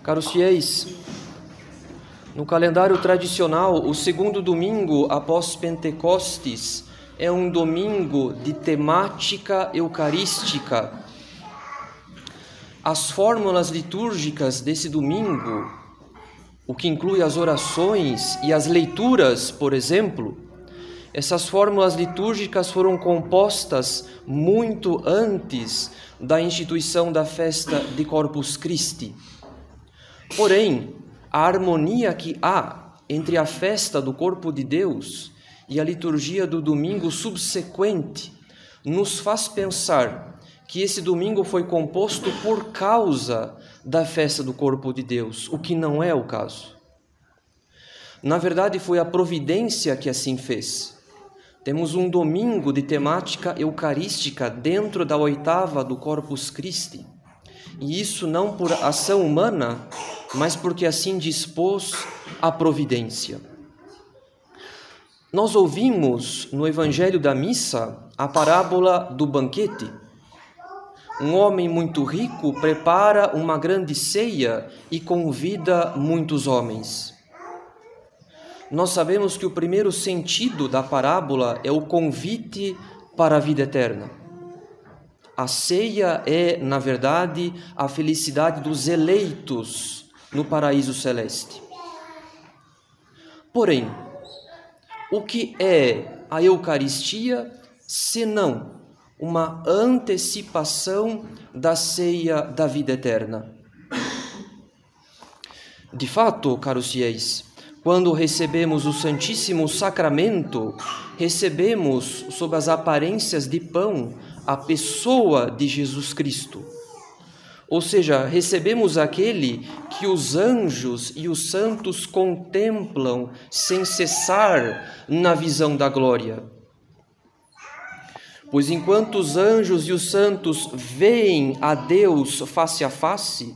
Caros fiéis, no calendário tradicional, o segundo domingo após Pentecostes é um domingo de temática eucarística. As fórmulas litúrgicas desse domingo, o que inclui as orações e as leituras, por exemplo, essas fórmulas litúrgicas foram compostas muito antes da instituição da festa de Corpus Christi. Porém, a harmonia que há entre a festa do Corpo de Deus e a liturgia do domingo subsequente nos faz pensar que esse domingo foi composto por causa da festa do Corpo de Deus, o que não é o caso. Na verdade, foi a providência que assim fez. Temos um domingo de temática eucarística dentro da oitava do Corpus Christi, e isso não por ação humana, mas porque assim dispôs a providência. Nós ouvimos no Evangelho da Missa a parábola do banquete. Um homem muito rico prepara uma grande ceia e convida muitos homens. Nós sabemos que o primeiro sentido da parábola é o convite para a vida eterna. A ceia é, na verdade, a felicidade dos eleitos no paraíso celeste. Porém, o que é a Eucaristia, senão uma antecipação da ceia da vida eterna? De fato, caros fiéis, quando recebemos o Santíssimo Sacramento, recebemos, sob as aparências de pão, a pessoa de Jesus Cristo. Ou seja, recebemos aquele que os anjos e os santos contemplam sem cessar na visão da glória. Pois enquanto os anjos e os santos veem a Deus face a face,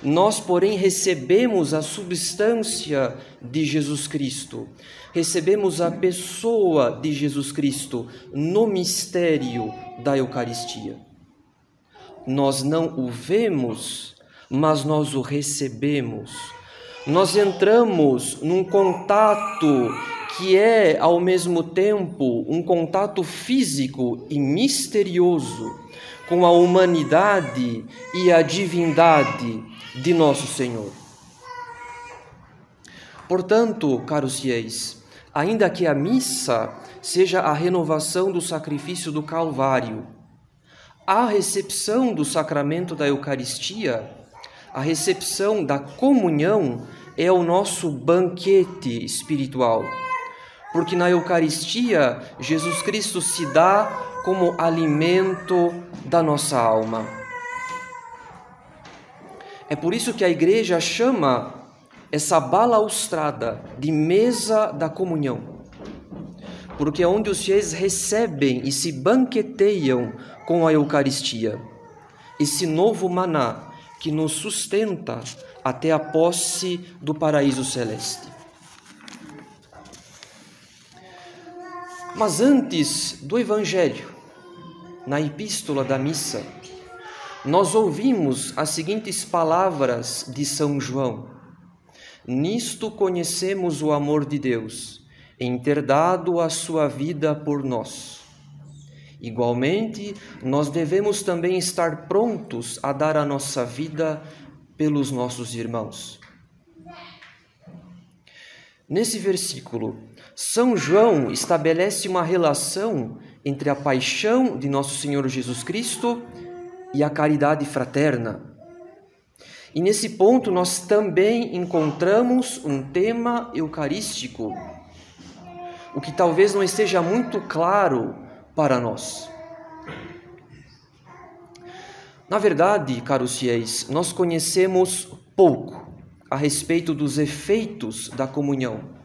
nós, porém, recebemos a substância de Jesus Cristo, recebemos a pessoa de Jesus Cristo no mistério da Eucaristia. Nós não o vemos, mas nós o recebemos. Nós entramos num contato que é, ao mesmo tempo, um contato físico e misterioso com a humanidade e a divindade de nosso Senhor. Portanto, caros fiéis, ainda que a missa seja a renovação do sacrifício do Calvário, a recepção do sacramento da Eucaristia, a recepção da comunhão é o nosso banquete espiritual, porque na Eucaristia Jesus Cristo se dá como alimento da nossa alma. É por isso que a Igreja chama essa balaustrada de mesa da comunhão, porque é onde os fiéis recebem e se banqueteiam com a Eucaristia, esse novo maná que nos sustenta até a posse do paraíso celeste. Mas antes do Evangelho, na epístola da missa, nós ouvimos as seguintes palavras de São João: nisto conhecemos o amor de Deus, em ter dado a sua vida por nós. Igualmente, nós devemos também estar prontos a dar a nossa vida pelos nossos irmãos. Nesse versículo, São João estabelece uma relação entre a paixão de nosso Senhor Jesus Cristo e a caridade fraterna. E nesse ponto nós também encontramos um tema eucarístico, o que talvez não esteja muito claro para nós. Na verdade, caros fiéis, nós conhecemos pouco a respeito dos efeitos da comunhão.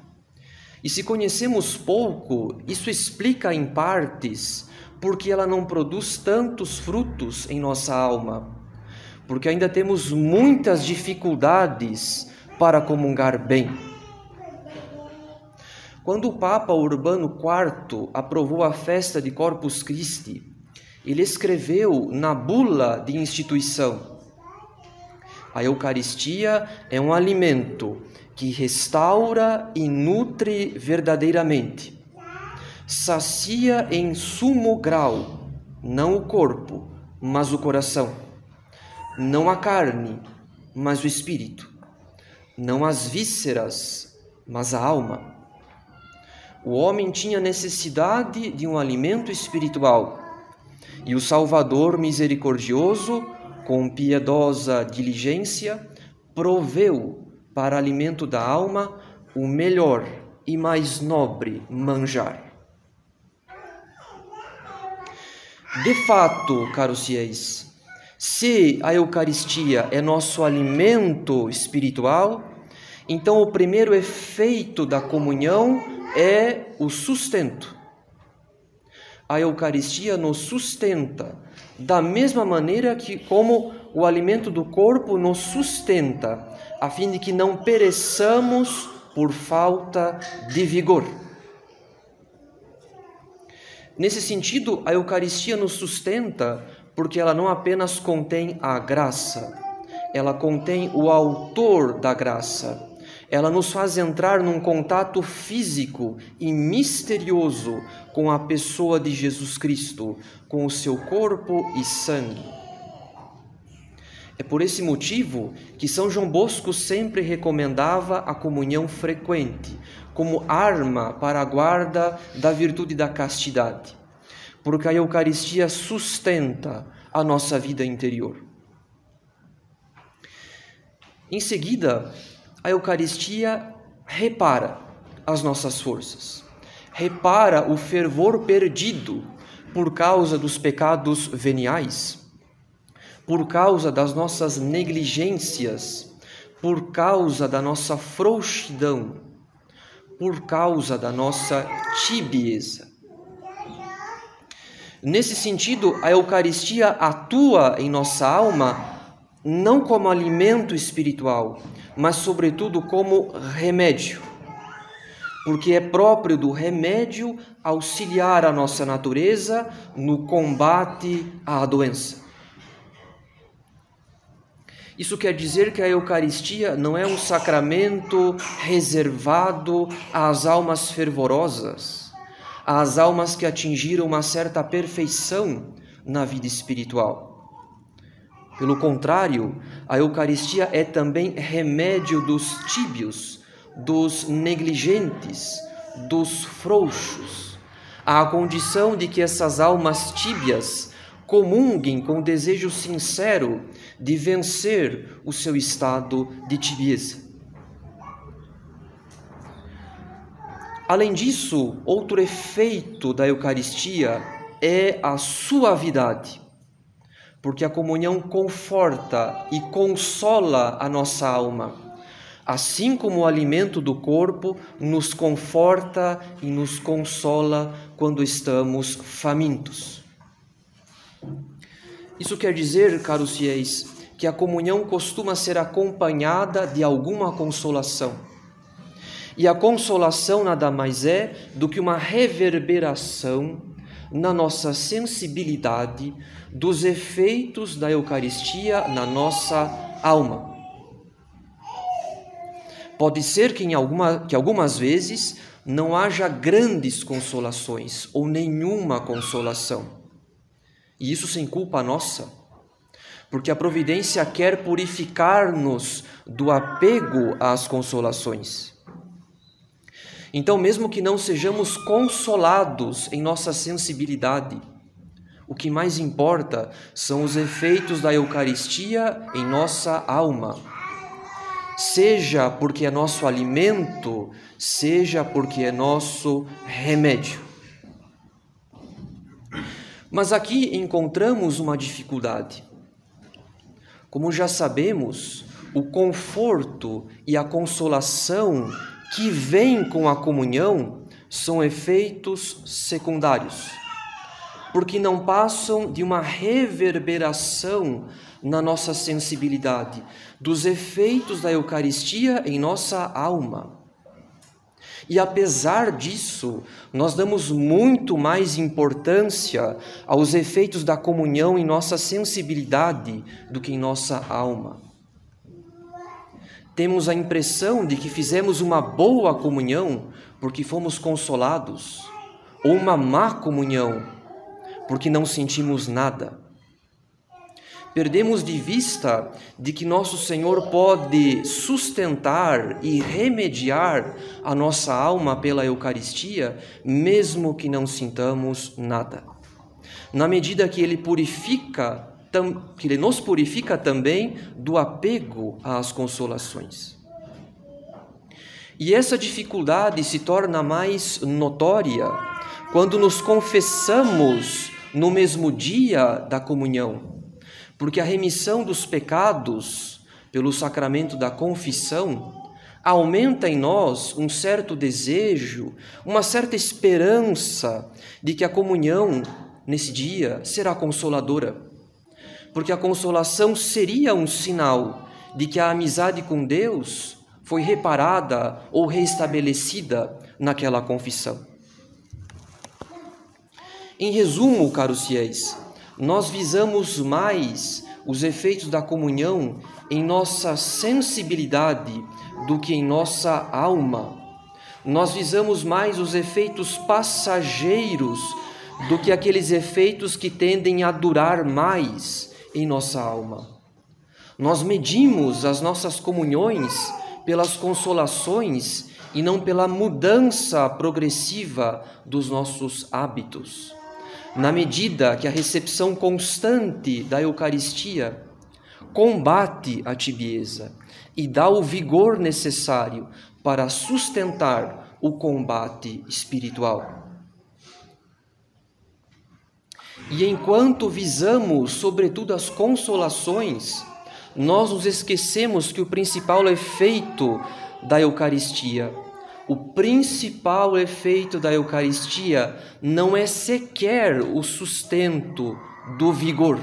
E se conhecemos pouco, isso explica em partes porque ela não produz tantos frutos em nossa alma, porque ainda temos muitas dificuldades para comungar bem. Quando o Papa Urbano IV aprovou a festa de Corpus Christi, ele escreveu na bula de instituição A Eucaristia é um alimento que restaura e nutre verdadeiramente. Sacia em sumo grau, não o corpo, mas o coração. Não a carne, mas o espírito. Não as vísceras, mas a alma. O homem tinha necessidade de um alimento espiritual, e o Salvador misericordioso, com piedosa diligência, proveu para alimento da alma o melhor e mais nobre manjar. De fato, caros fiéis, se a Eucaristia é nosso alimento espiritual, então o primeiro efeito da comunhão é o sustento. A Eucaristia nos sustenta da mesma maneira que como o alimento do corpo nos sustenta, a fim de que não pereçamos por falta de vigor. Nesse sentido, a Eucaristia nos sustenta porque ela não apenas contém a graça, ela contém o autor da graça. Ela nos faz entrar num contato físico e misterioso com a pessoa de Jesus Cristo, com o seu corpo e sangue. É por esse motivo que São João Bosco sempre recomendava a comunhão frequente, como arma para a guarda da virtude da castidade, porque a Eucaristia sustenta a nossa vida interior. Em seguida, a Eucaristia repara as nossas forças, repara o fervor perdido por causa dos pecados veniais, por causa das nossas negligências, por causa da nossa frouxidão, por causa da nossa tibieza. Nesse sentido, a Eucaristia atua em nossa alma não como alimento espiritual, mas sobretudo como remédio, porque é próprio do remédio auxiliar a nossa natureza no combate à doença. Isso quer dizer que a Eucaristia não é um sacramento reservado às almas fervorosas, às almas que atingiram uma certa perfeição na vida espiritual. Pelo contrário, a Eucaristia é também remédio dos tíbios, dos negligentes, dos frouxos, à condição de que essas almas tíbias comunguem com o desejo sincero de vencer o seu estado de tibieza. Além disso, outro efeito da Eucaristia é a suavidade, porque a comunhão conforta e consola a nossa alma, assim como o alimento do corpo nos conforta e nos consola quando estamos famintos. Isso quer dizer, caros fiéis, que a comunhão costuma ser acompanhada de alguma consolação. E a consolação nada mais é do que uma reverberação na nossa sensibilidade dos efeitos da Eucaristia na nossa alma. Pode ser que algumas vezes não haja grandes consolações ou nenhuma consolação. E isso sem culpa nossa, porque a providência quer purificar-nos do apego às consolações. Então, mesmo que não sejamos consolados em nossa sensibilidade, o que mais importa são os efeitos da Eucaristia em nossa alma, seja porque é nosso alimento, seja porque é nosso remédio. Mas aqui encontramos uma dificuldade. Como já sabemos, o conforto e a consolação que vêm com a comunhão são efeitos secundários, porque não passam de uma reverberação na nossa sensibilidade, dos efeitos da Eucaristia em nossa alma. E apesar disso, nós damos muito mais importância aos efeitos da comunhão em nossa sensibilidade do que em nossa alma. temos a impressão de que fizemos uma boa comunhão porque fomos consolados, ou uma má comunhão porque não sentimos nada. Perdemos de vista de que nosso Senhor pode sustentar e remediar a nossa alma pela Eucaristia, mesmo que não sintamos nada. Na medida que Ele nos purifica também do apego às consolações. E essa dificuldade se torna mais notória quando nos confessamos no mesmo dia da comunhão, porque a remissão dos pecados pelo sacramento da confissão aumenta em nós um certo desejo, uma certa esperança de que a comunhão nesse dia será consoladora, porque a consolação seria um sinal de que a amizade com Deus foi reparada ou restabelecida naquela confissão. Em resumo, caros fiéis, nós visamos mais os efeitos da comunhão em nossa sensibilidade do que em nossa alma. Nós visamos mais os efeitos passageiros do que aqueles efeitos que tendem a durar mais em nossa alma. Nós medimos as nossas comunhões pelas consolações e não pela mudança progressiva dos nossos hábitos. Na medida que a recepção constante da Eucaristia combate a tibieza e dá o vigor necessário para sustentar o combate espiritual. E enquanto visamos, sobretudo, as consolações, nós nos esquecemos que o principal efeito da Eucaristia, não é sequer o sustento do vigor.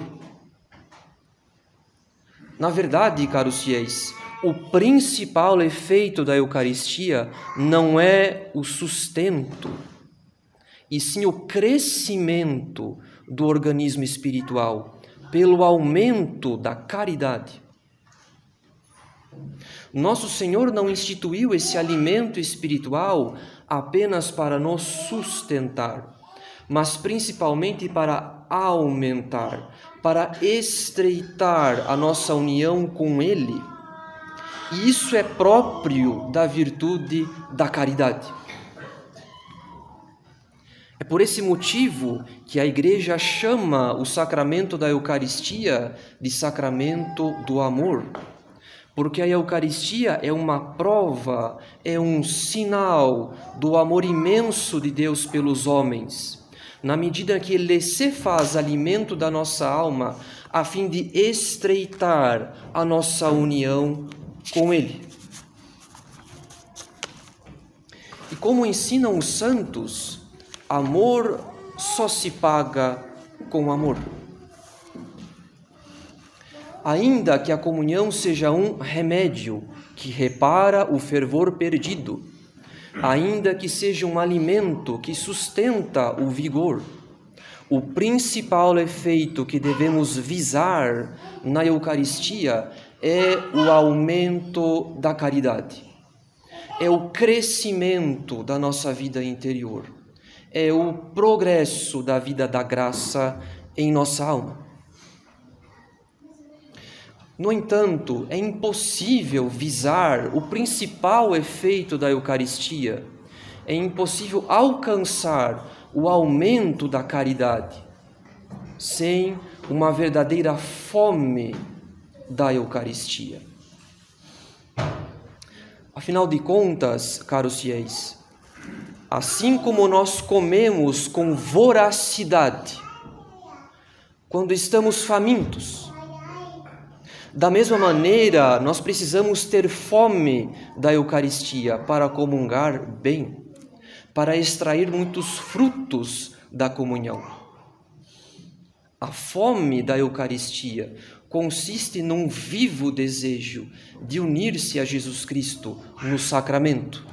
Na verdade, caros fiéis, o principal efeito da Eucaristia não é o sustento, e sim o crescimento do organismo espiritual, pelo aumento da caridade. Nosso Senhor não instituiu esse alimento espiritual apenas para nos sustentar, mas principalmente para aumentar, para estreitar a nossa união com Ele. E isso é próprio da virtude da caridade. É por esse motivo que a Igreja chama o sacramento da Eucaristia de sacramento do amor. Porque a Eucaristia é uma prova, é um sinal do amor imenso de Deus pelos homens, na medida que Ele se faz alimento da nossa alma, a fim de estreitar a nossa união com Ele. E como ensinam os santos, amor só se paga com amor. Ainda que a comunhão seja um remédio que repara o fervor perdido, ainda que seja um alimento que sustenta o vigor, o principal efeito que devemos visar na Eucaristia é o aumento da caridade, é o crescimento da nossa vida interior, é o progresso da vida da graça em nossa alma. No entanto, é impossível visar o principal efeito da Eucaristia, é impossível alcançar o aumento da caridade sem uma verdadeira fome da Eucaristia. Afinal de contas, caros fiéis, assim como nós comemos com voracidade quando estamos famintos, da mesma maneira, nós precisamos ter fome da Eucaristia para comungar bem, para extrair muitos frutos da comunhão. A fome da Eucaristia consiste num vivo desejo de unir-se a Jesus Cristo no sacramento,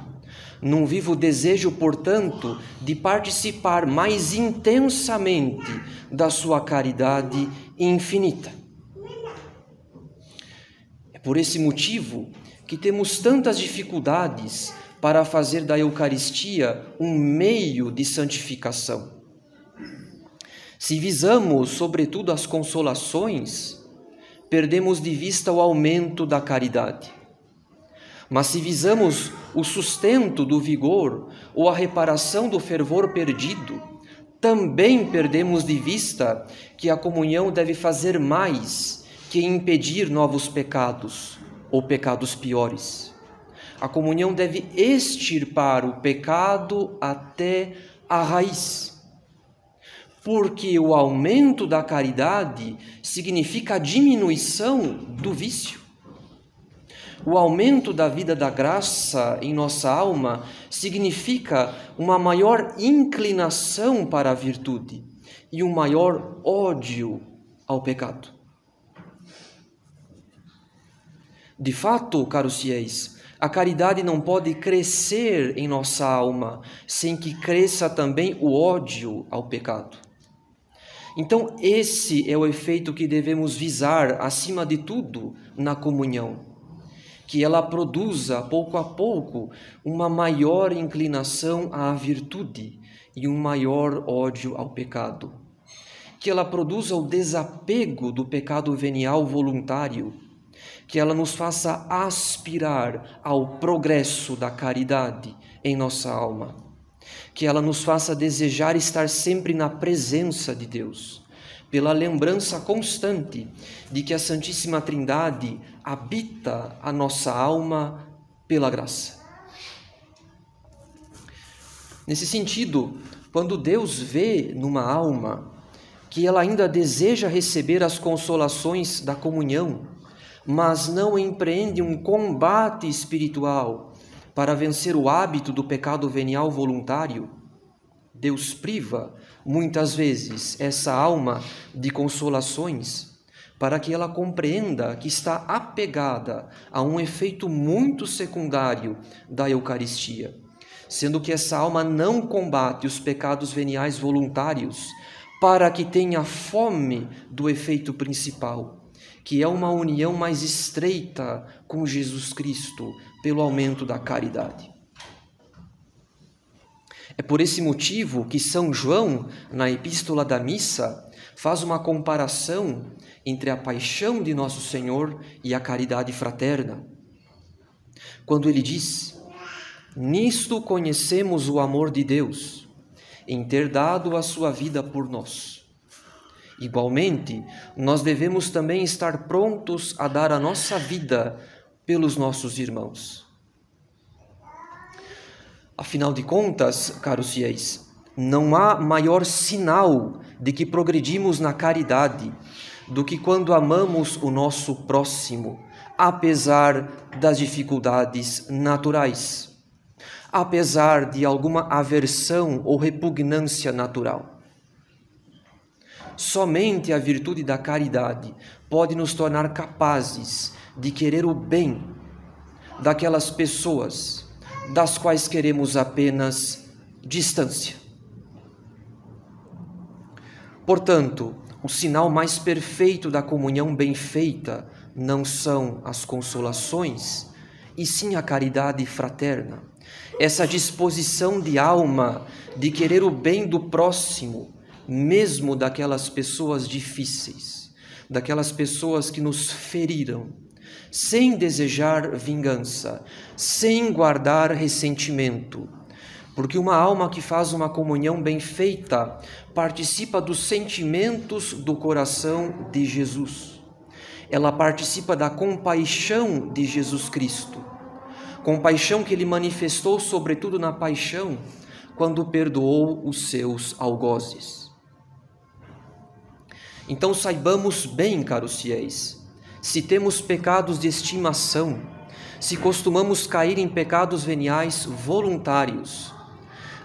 num vivo desejo, portanto, de participar mais intensamente da sua caridade infinita. É por esse motivo que temos tantas dificuldades para fazer da Eucaristia um meio de santificação. Se visamos, sobretudo, as consolações, perdemos de vista o aumento da caridade. Mas se visamos o sustento do vigor ou a reparação do fervor perdido, também perdemos de vista que a comunhão deve fazer mais que impedir novos pecados ou pecados piores. A comunhão deve extirpar o pecado até a raiz, porque o aumento da caridade significa a diminuição do vício. O aumento da vida da graça em nossa alma significa uma maior inclinação para a virtude e um maior ódio ao pecado. De fato, caros fiéis, a caridade não pode crescer em nossa alma sem que cresça também o ódio ao pecado. Então, esse é o efeito que devemos visar, acima de tudo, na comunhão. Que ela produza, pouco a pouco, uma maior inclinação à virtude e um maior ódio ao pecado. Que ela produza o desapego do pecado venial voluntário. Que ela nos faça aspirar ao progresso da caridade em nossa alma. Que ela nos faça desejar estar sempre na presença de Deus, pela lembrança constante de que a Santíssima Trindade habita a nossa alma pela graça. Nesse sentido, quando Deus vê numa alma que ela ainda deseja receber as consolações da comunhão, mas não empreende um combate espiritual para vencer o hábito do pecado venial voluntário, Deus priva, muitas vezes, essa alma de consolações para que ela compreenda que está apegada a um efeito muito secundário da Eucaristia, sendo que essa alma não combate os pecados veniais voluntários para que tenha fome do efeito principal, que é uma união mais estreita com Jesus Cristo pelo aumento da caridade. É por esse motivo que São João, na Epístola da Missa, faz uma comparação entre a paixão de Nosso Senhor e a caridade fraterna. Quando ele diz: "Nisto conhecemos o amor de Deus, em ter dado a sua vida por nós. Igualmente, nós devemos também estar prontos a dar a nossa vida pelos nossos irmãos." Afinal de contas, caros fiéis, não há maior sinal de que progredimos na caridade do que quando amamos o nosso próximo, apesar das dificuldades naturais, apesar de alguma aversão ou repugnância natural. Somente a virtude da caridade pode nos tornar capazes de querer o bem daquelas pessoas das quais queremos apenas distância. Portanto, o sinal mais perfeito da comunhão bem feita não são as consolações, e sim a caridade fraterna, essa disposição de alma de querer o bem do próximo, mesmo daquelas pessoas difíceis, daquelas pessoas que nos feriram, sem desejar vingança, sem guardar ressentimento, porque uma alma que faz uma comunhão bem feita participa dos sentimentos do coração de Jesus. Ela participa da compaixão de Jesus Cristo, compaixão que ele manifestou sobretudo na paixão, quando perdoou os seus algozes. Então saibamos bem, caros fiéis, se temos pecados de estimação, se costumamos cair em pecados veniais voluntários,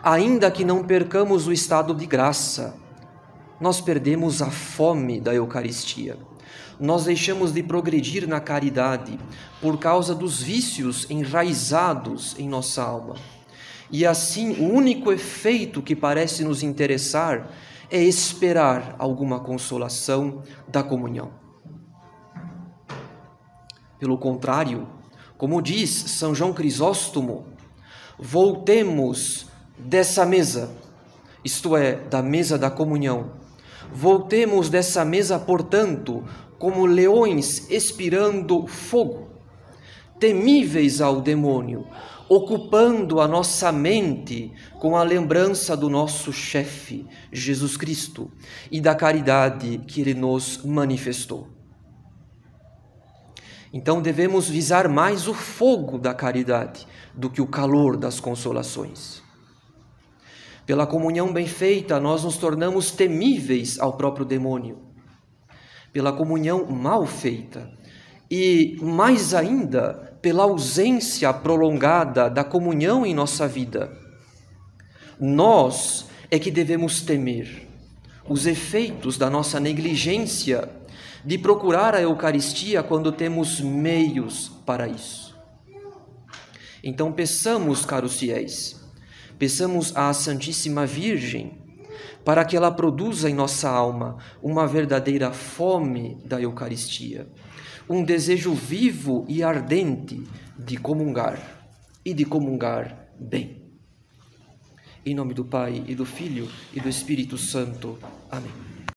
ainda que não percamos o estado de graça, nós perdemos a fome da Eucaristia. Nós deixamos de progredir na caridade por causa dos vícios enraizados em nossa alma. E assim, o único efeito que parece nos interessar é esperar alguma consolação da comunhão. Pelo contrário, como diz São João Crisóstomo, voltemos dessa mesa, isto é, da mesa da comunhão. Voltemos dessa mesa, portanto, como leões expirando fogo, temíveis ao demônio, ocupando a nossa mente com a lembrança do nosso chefe, Jesus Cristo, e da caridade que ele nos manifestou. Então devemos visar mais o fogo da caridade do que o calor das consolações. Pela comunhão bem feita, nós nos tornamos temíveis ao próprio demônio. Pela comunhão mal feita e, mais ainda, pela ausência prolongada da comunhão em nossa vida, nós é que devemos temer os efeitos da nossa negligência de procurar a Eucaristia quando temos meios para isso. Então peçamos, caros fiéis, peçamos à Santíssima Virgem para que ela produza em nossa alma uma verdadeira fome da Eucaristia, um desejo vivo e ardente de comungar e de comungar bem. Em nome do Pai, e do Filho, e do Espírito Santo. Amém.